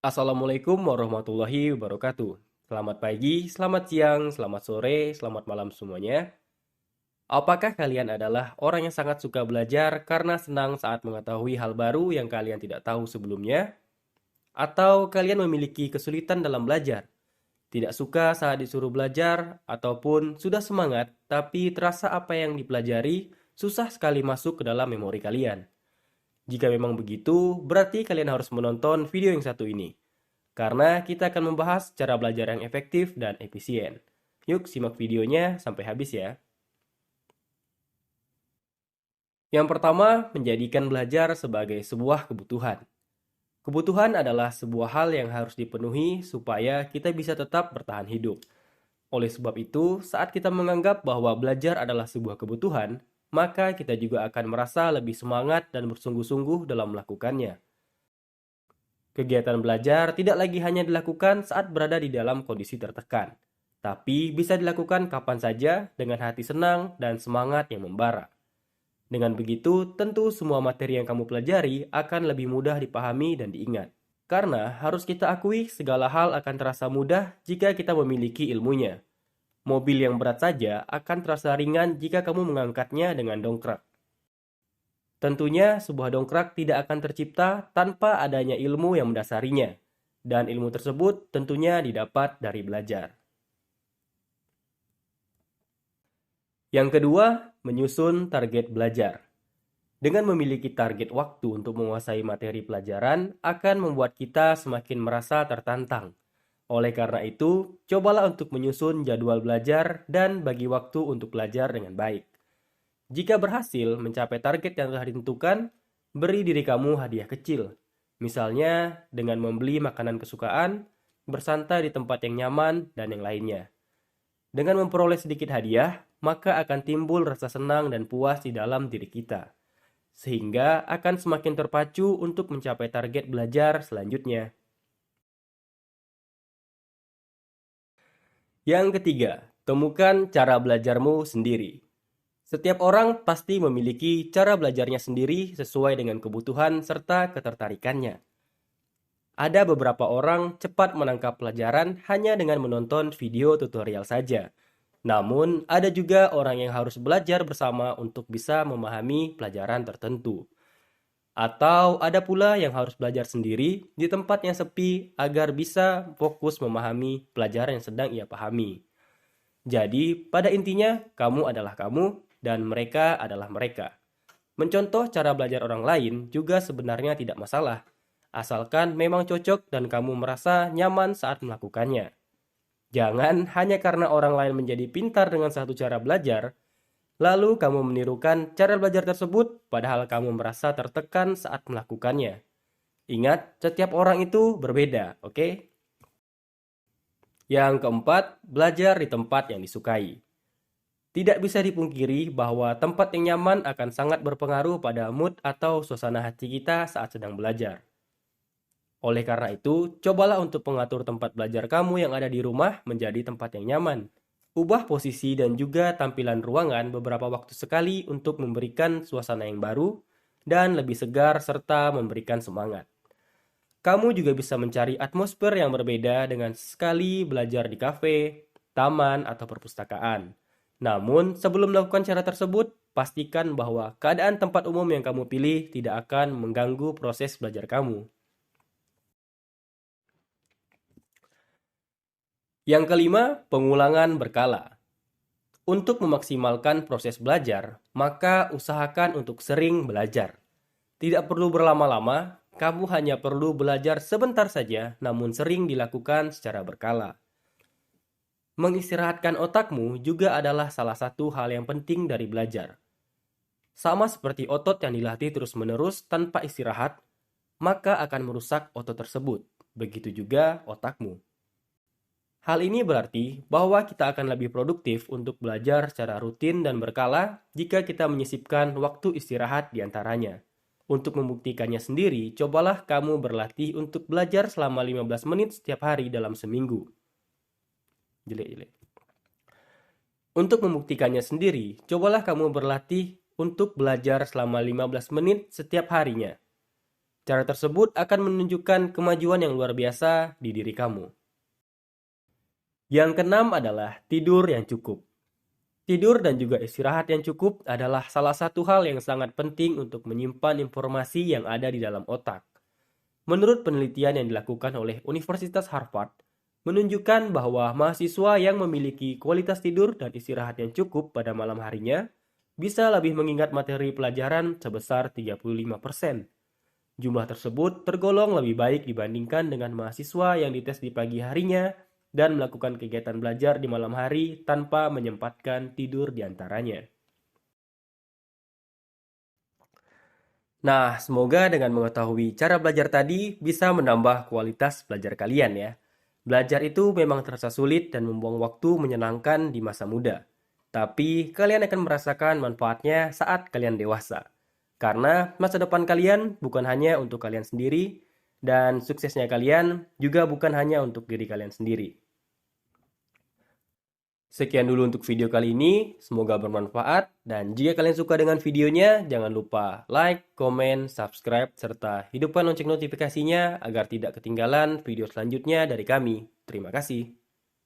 Assalamualaikum warahmatullahi wabarakatuh. Selamat pagi, selamat siang, selamat sore, selamat malam semuanya. Apakah kalian adalah orang yang sangat suka belajar karena senang saat mengetahui hal baru yang kalian tidak tahu sebelumnya? Atau kalian memiliki kesulitan dalam belajar? Tidak suka saat disuruh belajar, ataupun sudah semangat tapi terasa apa yang dipelajari susah sekali masuk ke dalam memori kalian? Jika memang begitu, berarti kalian harus menonton video yang satu ini. Karena kita akan membahas cara belajar yang efektif dan efisien. Yuk simak videonya sampai habis ya. Yang pertama, menjadikan belajar sebagai sebuah kebutuhan. Kebutuhan adalah sebuah hal yang harus dipenuhi supaya kita bisa tetap bertahan hidup. Oleh sebab itu, saat kita menganggap bahwa belajar adalah sebuah kebutuhan, maka kita juga akan merasa lebih semangat dan bersungguh-sungguh dalam melakukannya. Kegiatan belajar tidak lagi hanya dilakukan saat berada di dalam kondisi tertekan, tapi bisa dilakukan kapan saja dengan hati senang dan semangat yang membara. Dengan begitu, tentu semua materi yang kamu pelajari akan lebih mudah dipahami dan diingat. Karena harus kita akui segala hal akan terasa mudah jika kita memiliki ilmunya. Mobil yang berat saja akan terasa ringan jika kamu mengangkatnya dengan dongkrak. Tentunya, sebuah dongkrak tidak akan tercipta tanpa adanya ilmu yang mendasarinya, dan ilmu tersebut tentunya didapat dari belajar. Yang kedua, menyusun target belajar. Dengan memiliki target waktu untuk menguasai materi pelajaran akan membuat kita semakin merasa tertantang. Oleh karena itu, cobalah untuk menyusun jadwal belajar dan bagi waktu untuk belajar dengan baik. Jika berhasil mencapai target yang telah ditentukan, beri diri kamu hadiah kecil. Misalnya dengan membeli makanan kesukaan, bersantai di tempat yang nyaman, dan yang lainnya. Dengan memperoleh sedikit hadiah, maka akan timbul rasa senang dan puas di dalam diri kita. Sehingga akan semakin terpacu untuk mencapai target belajar selanjutnya. Yang ketiga, temukan cara belajarmu sendiri. Setiap orang pasti memiliki cara belajarnya sendiri sesuai dengan kebutuhan serta ketertarikannya. Ada beberapa orang cepat menangkap pelajaran hanya dengan menonton video tutorial saja. Namun, ada juga orang yang harus belajar bersama untuk bisa memahami pelajaran tertentu. Atau ada pula yang harus belajar sendiri di tempat yang sepi agar bisa fokus memahami pelajaran yang sedang ia pahami. Jadi, pada intinya, kamu adalah kamu dan mereka adalah mereka. Mencontoh cara belajar orang lain juga sebenarnya tidak masalah, asalkan memang cocok dan kamu merasa nyaman saat melakukannya. Jangan hanya karena orang lain menjadi pintar dengan satu cara belajar, lalu kamu menirukan cara belajar tersebut padahal kamu merasa tertekan saat melakukannya. Ingat, setiap orang itu berbeda, oke? Yang keempat, belajar di tempat yang disukai. Tidak bisa dipungkiri bahwa tempat yang nyaman akan sangat berpengaruh pada mood atau suasana hati kita saat sedang belajar. Oleh karena itu, cobalah untuk mengatur tempat belajar kamu yang ada di rumah menjadi tempat yang nyaman. Ubah posisi dan juga tampilan ruangan beberapa waktu sekali untuk memberikan suasana yang baru dan lebih segar serta memberikan semangat. Kamu juga bisa mencari atmosfer yang berbeda dengan sekali belajar di kafe, taman, atau perpustakaan. Namun, sebelum melakukan cara tersebut, pastikan bahwa keadaan tempat umum yang kamu pilih tidak akan mengganggu proses belajar kamu. Yang kelima, pengulangan berkala. Untuk memaksimalkan proses belajar, maka usahakan untuk sering belajar. Tidak perlu berlama-lama, kamu hanya perlu belajar sebentar saja, namun sering dilakukan secara berkala. Mengistirahatkan otakmu juga adalah salah satu hal yang penting dari belajar. Sama seperti otot yang dilatih terus-menerus tanpa istirahat, maka akan merusak otot tersebut. Begitu juga otakmu. Hal ini berarti bahwa kita akan lebih produktif untuk belajar secara rutin dan berkala jika kita menyisipkan waktu istirahat di antaranya. Untuk membuktikannya sendiri, cobalah kamu berlatih untuk belajar selama 15 menit setiap hari dalam seminggu. Jelek-jelek. Untuk membuktikannya sendiri, cobalah kamu berlatih untuk belajar selama 15 menit setiap harinya. Cara tersebut akan menunjukkan kemajuan yang luar biasa di diri kamu. Yang keenam adalah tidur yang cukup. Tidur dan juga istirahat yang cukup adalah salah satu hal yang sangat penting untuk menyimpan informasi yang ada di dalam otak. Menurut penelitian yang dilakukan oleh Universitas Harvard, menunjukkan bahwa mahasiswa yang memiliki kualitas tidur dan istirahat yang cukup pada malam harinya bisa lebih mengingat materi pelajaran sebesar 35%. Jumlah tersebut tergolong lebih baik dibandingkan dengan mahasiswa yang dites di pagi harinya dan melakukan kegiatan belajar di malam hari tanpa menyempatkan tidur di antaranya. Nah, semoga dengan mengetahui cara belajar tadi bisa menambah kualitas belajar kalian ya. Belajar itu memang terasa sulit dan membuang waktu menyenangkan di masa muda. Tapi kalian akan merasakan manfaatnya saat kalian dewasa. Karena masa depan kalian bukan hanya untuk kalian sendiri, dan suksesnya kalian juga bukan hanya untuk diri kalian sendiri. Sekian dulu untuk video kali ini, semoga bermanfaat. Dan jika kalian suka dengan videonya, jangan lupa like, komen, subscribe, serta hidupkan lonceng notifikasinya agar tidak ketinggalan video selanjutnya dari kami. Terima kasih.